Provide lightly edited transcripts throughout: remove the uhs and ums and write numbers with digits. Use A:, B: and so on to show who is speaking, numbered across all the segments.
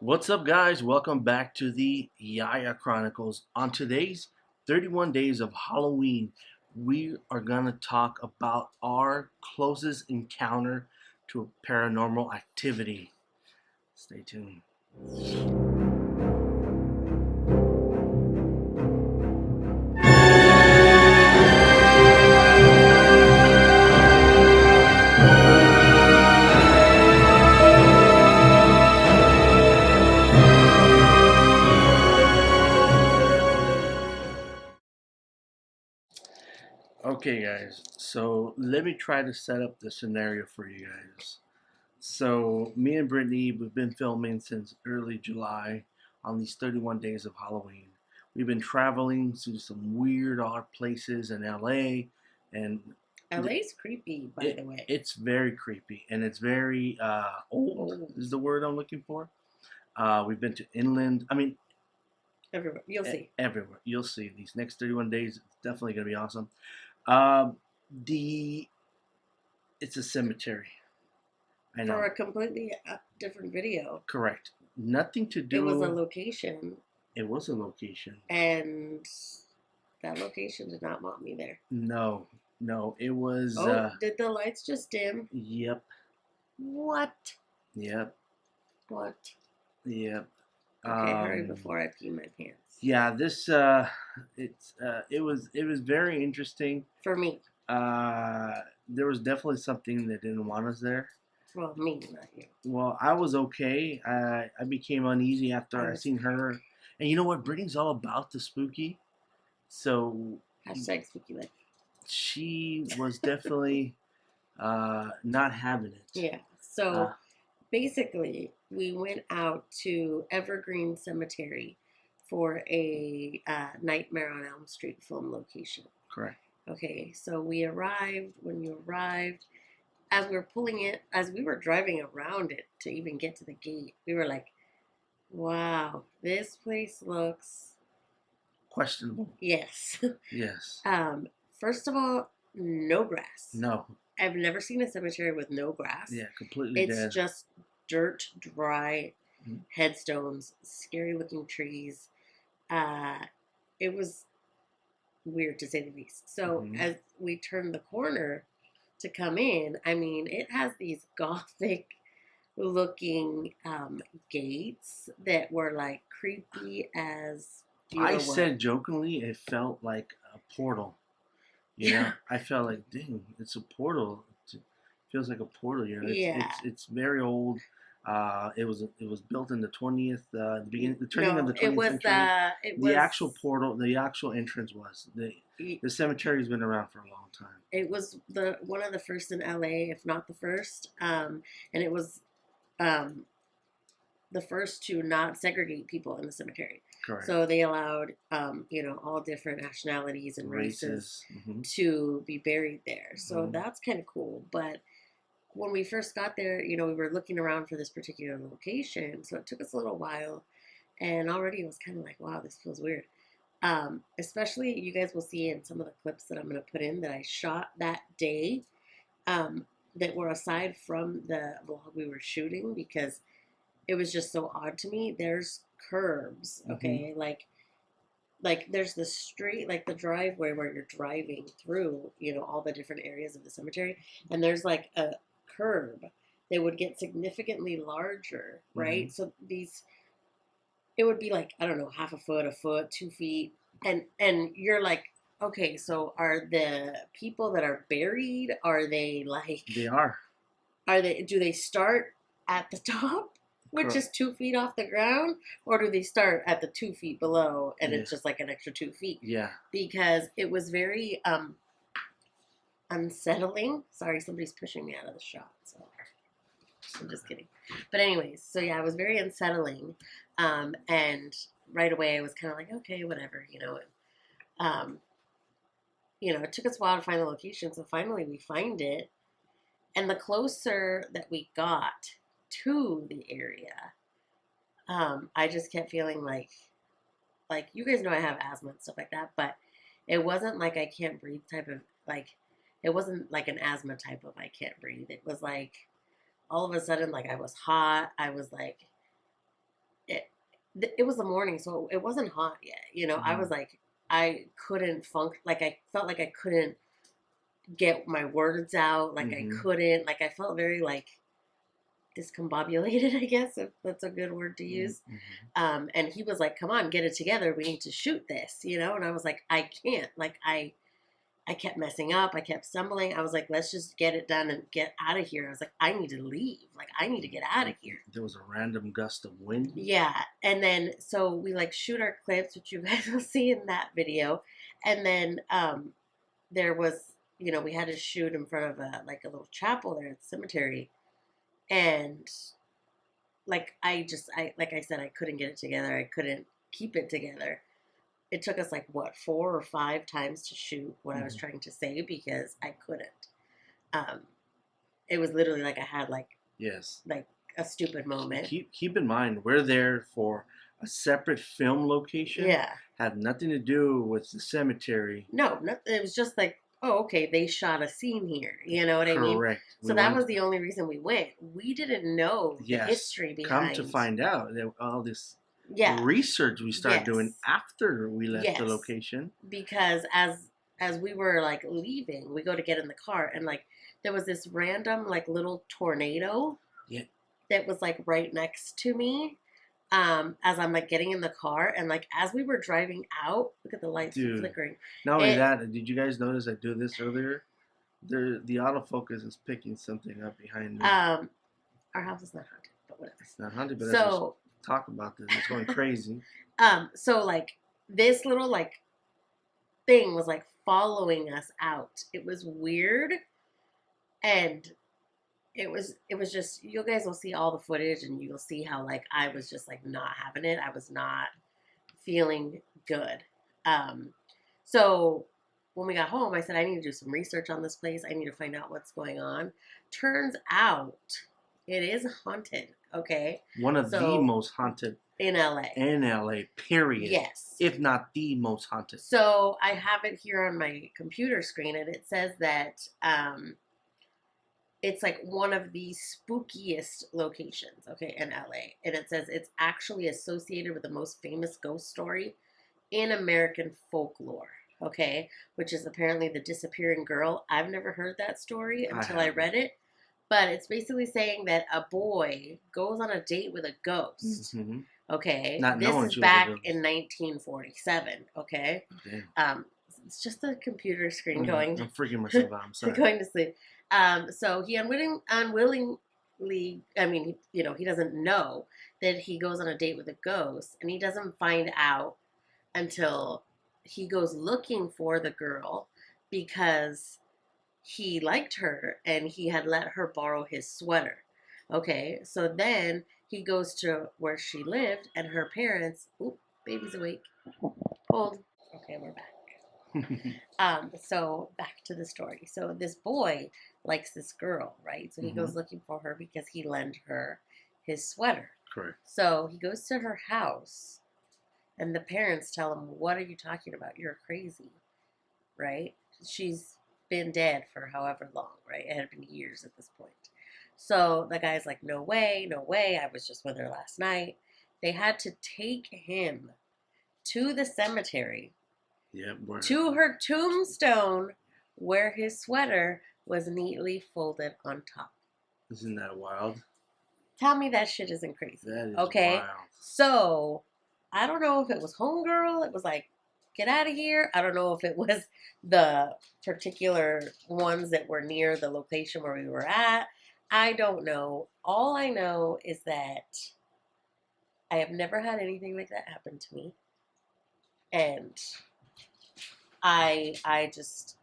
A: What's up, guys? Welcome back to the Yaya Chronicles. On today's 31 Days of Halloween, we are going to talk about our closest encounter to a paranormal activity. Stay tuned. Okay, guys, so let me try to set up the scenario for you guys. So, me and Brittany, we've been filming since early July on these 31 days of Halloween. We've been traveling to some weird, odd places in LA, and
B: LA's creepy, by the way.
A: it's very creepy and it's very old, is the word I'm looking for. We've been to inland. I mean,
B: Everywhere. You'll see.
A: everywhere. You'll see these next 31 days. It's definitely going to be awesome. Um, the It's a cemetery. I know.
B: For a completely different video.
A: Correct. Nothing to do.
B: It was a location.
A: It was a location.
B: And that location did not want me there.
A: No, it was.
B: Oh, did the lights just dim?
A: Yep.
B: What?
A: Yep.
B: What?
A: Yep.
B: Okay, hurry before I pee my pants.
A: Yeah, this it was very interesting.
B: For me.
A: There was definitely something that didn't want us there.
B: Well, me, not you.
A: Well, I was okay. I became uneasy after I seen her. And you know what? Brittany's all about the spooky. So
B: hashtag spooky life.
A: She was definitely not having it.
B: Yeah. So basically, we went out to Evergreen Cemetery for a Nightmare on Elm Street film location.
A: Correct.
B: Okay, so we arrived. When you arrived, as we were pulling it, as we were driving around it to even get to the gate, we were like, wow, this place looks
A: questionable.
B: Yes.
A: Yes.
B: First of all, no grass.
A: No.
B: I've never seen a cemetery with no grass.
A: Yeah, completely dead.
B: It's just dirt, dry headstones, scary looking trees. It was weird to say the least. So as we turned the corner to come in, I mean, it has these gothic looking gates that were like creepy as
A: I said jokingly it felt like a portal. You know, I felt like, dang, it's a portal. It feels like a portal. You know, it's very old. It was built in the 20th, the turning of the 20th century. The actual portal, the actual entrance was the cemetery has been around for a long time.
B: It was one of the first in LA, if not the first, and it was the first to not segregate people in the cemetery.
A: Correct.
B: So they allowed, all different nationalities and races to be buried there. So that's kind of cool. But when we first got there, we were looking around for this particular location. So it took us a little while. And already it was kind of like, wow, this feels weird. Especially, you guys will see in some of the clips that I'm going to put in that I shot that day that were aside from the vlog we were shooting, because it was just so odd to me. There's curbs, okay? Like there's the street, like the driveway where you're driving through, all the different areas of the cemetery. And there's like a curb that would get significantly larger, right? So it would be like, I don't know, half a foot, 2 feet. And you're like, okay, so are the people that are buried, are they like...
A: They are.
B: Do they start at the top? Which is 2 feet off the ground, or do they start at the 2 feet below and it's just like an extra 2 feet?
A: Yeah.
B: Because it was very unsettling. Sorry, somebody's pushing me out of the shot. So I'm just kidding. But anyways, so yeah, it was very unsettling. And right away I was kind of like, okay, whatever, it took us a while to find the location. So finally we find it. And the closer that we got to the area, I just kept feeling like you guys know I have asthma and stuff like that, but it wasn't like I can't breathe type of, like, it wasn't like an asthma type of I can't breathe. It was like all of a sudden, like, I was hot. I was like it was the morning, so it wasn't hot yet. You know, I was like, I couldn't function. Like I felt like I couldn't get my words out. Like I couldn't. Like I felt very like discombobulated, I guess, if that's a good word to use. And he was like, come on, get it together. We need to shoot this, you know? And I was like, I can't. Like, I kept messing up. I kept stumbling. I was like, let's just get it done and get out of here. I was like, I need to leave. Like, I need to get out of here.
A: There was a random gust of wind.
B: Yeah. And then, so we like shoot our clips, which you guys will see in that video. And then there was, you know, we had to shoot in front of a little chapel there at the cemetery. And like I like I said, I couldn't get it together. I couldn't keep it together. It took us like what 4 or 5 times to shoot what I was trying to say because I couldn't. It was literally like I had like a stupid moment.
A: Keep in mind we're there for a separate film location.
B: Yeah,
A: had nothing to do with the cemetery.
B: No, it was just like, oh, okay, they shot a scene here. You know what I mean?
A: Correct.
B: So that was the only reason we went. We didn't know the history behind.
A: Come to find out that all this research we started doing after we left the location.
B: Because as we were like leaving, we go to get in the car and like there was this random like little tornado that was like right next to me. As I'm like getting in the car and like as we were driving out, look at the lights flickering.
A: Not only that, did you guys notice I do this earlier? The autofocus is picking something up behind me.
B: Our house is not haunted, but whatever.
A: It's not haunted, but so talk about this. It's going crazy.
B: So like this little like thing was like following us out. It was weird, and it was just, you guys will see all the footage and you'll see how like I was just like not having it. I was not feeling good. So when we got home, I said, I need to do some research on this place. I need to find out what's going on. Turns out it is haunted. Okay.
A: One of the most haunted
B: in LA.
A: In LA, period.
B: Yes.
A: If not the most haunted.
B: So I have it here on my computer screen and it says that, it's like one of the spookiest locations, okay, in LA. And it says it's actually associated with the most famous ghost story in American folklore, okay, which is apparently the disappearing girl. I've never heard that story until I read it. But it's basically saying that a boy goes on a date with a ghost, okay? This is back in 1947, okay? It's just the computer screen going.
A: I'm freaking myself out. I'm sorry.
B: Going to sleep. So he unwillingly, I mean, you know, he doesn't know that he goes on a date with a ghost, and he doesn't find out until he goes looking for the girl because he liked her and he had let her borrow his sweater. Okay, so then he goes to where she lived, and her parents, oop, baby's awake. Hold. Okay, we're back. So back to the story. So this boy likes this girl, right? So he goes looking for her because he lent her his sweater.
A: Correct.
B: So he goes to her house, and the parents tell him, "What are you talking about? You're crazy," right? She's been dead for however long, right? It had been years at this point. So the guy's like, "No way, no way. I was just with her last night." They had to take him to the cemetery. To her tombstone, where his sweater was neatly folded on top.
A: Isn't that wild?
B: Tell me that shit isn't crazy.
A: That is
B: okay?
A: wild.
B: So, I don't know if it was homegirl. It was like, get out of here. I don't know if it was the particular ones that were near the location where we were at. I don't know. All I know is that I have never had anything like that happen to me. And I just,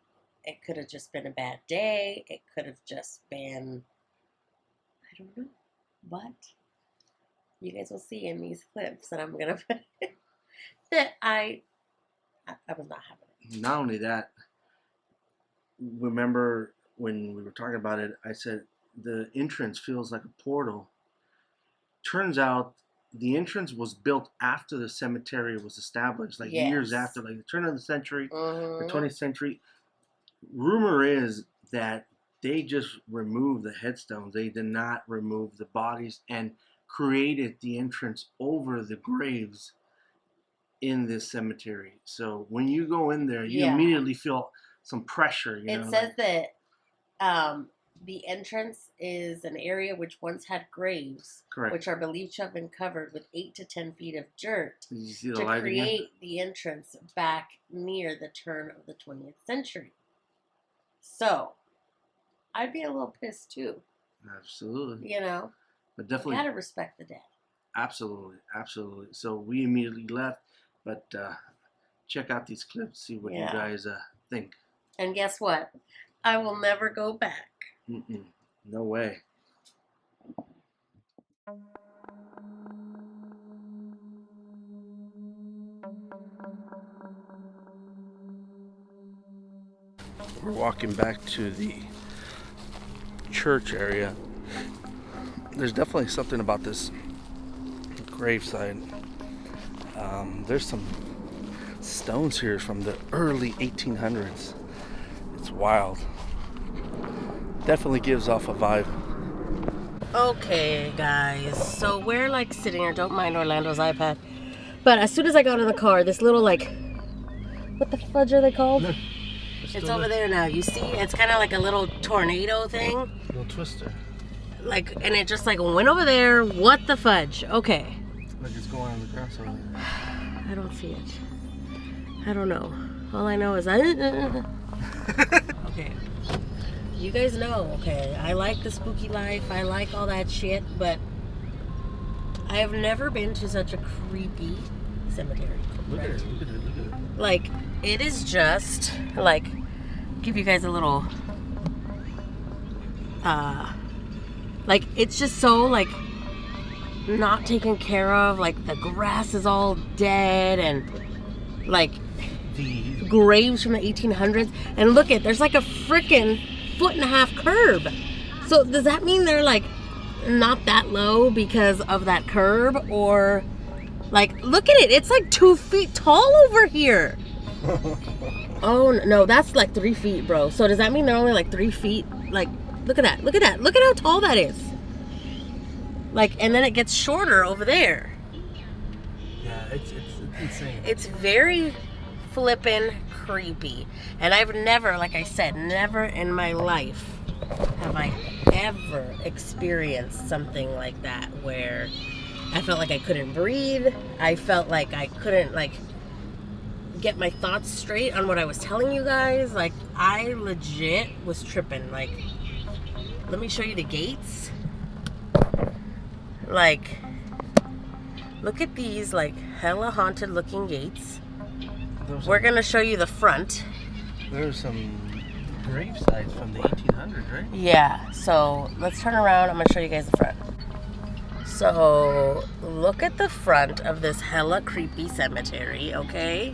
B: it could have just been a bad day. It could have just been, I don't know. But you guys will see in these clips that I'm going to put that I was not having it.
A: Not only that, remember when we were talking about it, I said the entrance feels like a portal. Turns out the entrance was built after the cemetery was established, like years after, like the turn of the century, the 20th century. Rumor is that they just removed the headstones. They did not remove the bodies and created the entrance over the graves in this cemetery. So when you go in there, you immediately feel some pressure.
B: It says that the entrance is an area which once had graves, which are believed to have been covered with 8 to 10 feet of dirt to create the entrance back near the turn of the 20th century. So, I'd be a little pissed too.
A: Absolutely.
B: You know?
A: But definitely.
B: You gotta respect the dead.
A: Absolutely. Absolutely. So, we immediately left, but check out these clips, see what you guys think.
B: And guess what? I will never go back.
A: No way. We're walking back to the church area. There's definitely something about this graveside. There's some stones here from the early 1800s. It's wild. Definitely gives off a vibe.
B: Okay, guys. So we're like sitting here. Don't mind Orlando's iPad. But as soon as I got in the car, this little like, what the fudge are they called? Look, it's over there now. You see? It's kind of like a little tornado thing.
A: A little twister.
B: Like, and it just like went over there. What the fudge? Okay.
A: Like it's going on the grass over there.
B: I don't see it. I don't know. All I know is okay. You guys know, okay, I like the spooky life, I like all that shit, but I have never been to such a creepy cemetery.
A: Look at it, look at it, look at it.
B: Like, it is just, like, give you guys a little, like, it's just so, like, not taken care of, like, the grass is all dead, and, like, the graves from the 1800s, and look at, there's like a freaking 1.5 foot curb. So does that mean they're like not that low because of that curb? Or like, look at it, it's like 2 feet tall over here. Oh no, that's like 3 feet, bro. So does that mean they're only like 3 feet? Like, look at that, look at that, look at how tall that is. Like, and then it gets shorter over there.
A: Yeah, it's insane.
B: It's very flippin' creepy. And I've never, like I said, never in my life have I ever experienced something like that where I felt like I couldn't breathe. I felt like I couldn't, like, get my thoughts straight on what I was telling you guys. Like, I legit was tripping. Like, let me show you the gates. Like, look at these, like, hella haunted looking gates. We're going to show you the front.
A: There's some gravesites from the 1800s, right?
B: Yeah, so let's turn around. I'm going to show you guys the front. So, look at the front of this hella creepy cemetery, okay?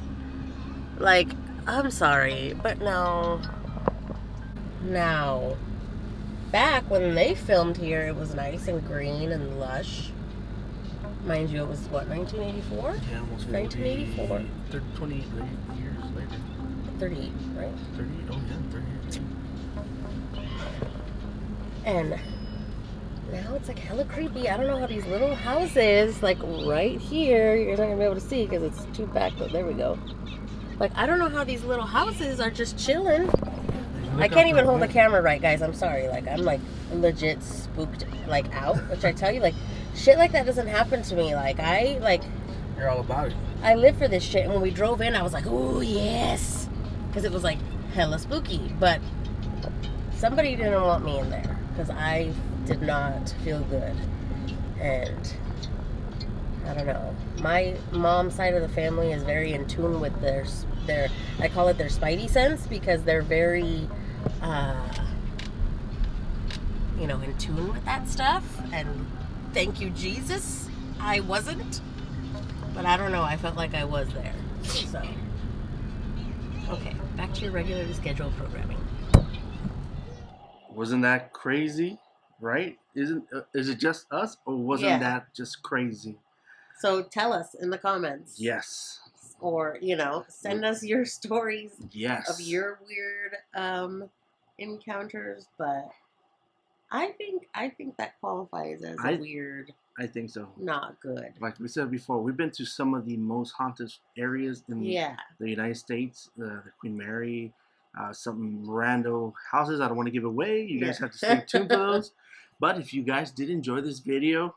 B: Like, I'm sorry, but no. Now, back when they filmed here, it was nice and green and lush. Mind you, it was what, 1984?
A: Yeah, almost
B: 1984.
A: 28 years later.
B: 38, right?
A: 38, oh yeah, 38.
B: And now it's like hella creepy. I don't know how these little houses, like right here, you're not gonna be able to see because it's too back, but there we go. Like, I don't know how these little houses are just chilling. I can't even hold the camera right, guys. I'm sorry. Like, I'm like legit spooked, like, out, which I tell you, like, shit like that doesn't happen to me. Like,
A: you're all about it.
B: I live for this shit. And when we drove in, I was like, oh, yes. Because it was, like, hella spooky. But somebody didn't want me in there. Because I did not feel good. And I don't know. My mom's side of the family is very in tune with their I call it their spidey sense. Because they're very, in tune with that stuff. And thank you, Jesus. I wasn't. But I don't know. I felt like I was there. So, okay. Back to your regularly scheduled programming.
A: Wasn't that crazy? Right? Is it just us? Or wasn't that just crazy?
B: So tell us in the comments.
A: Yes.
B: Or, send us your stories.
A: Yes.
B: Of your weird encounters. But I think that qualifies as weird.
A: I think so.
B: Not good.
A: Like we said before, we've been to some of the most haunted areas in
B: Yeah.
A: the United States. The Queen Mary, some rando houses I don't want to give away. You guys have to stay tuned for those. But if you guys did enjoy this video,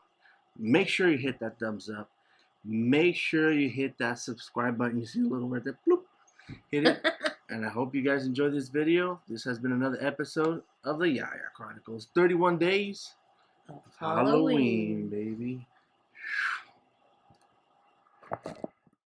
A: make sure you hit that thumbs up. Make sure you hit that subscribe button. You see a little right there. Bloop. Hit it. And I hope you guys enjoyed this video. This has been another episode of the Yaya Chronicles. 31 days of Halloween, baby.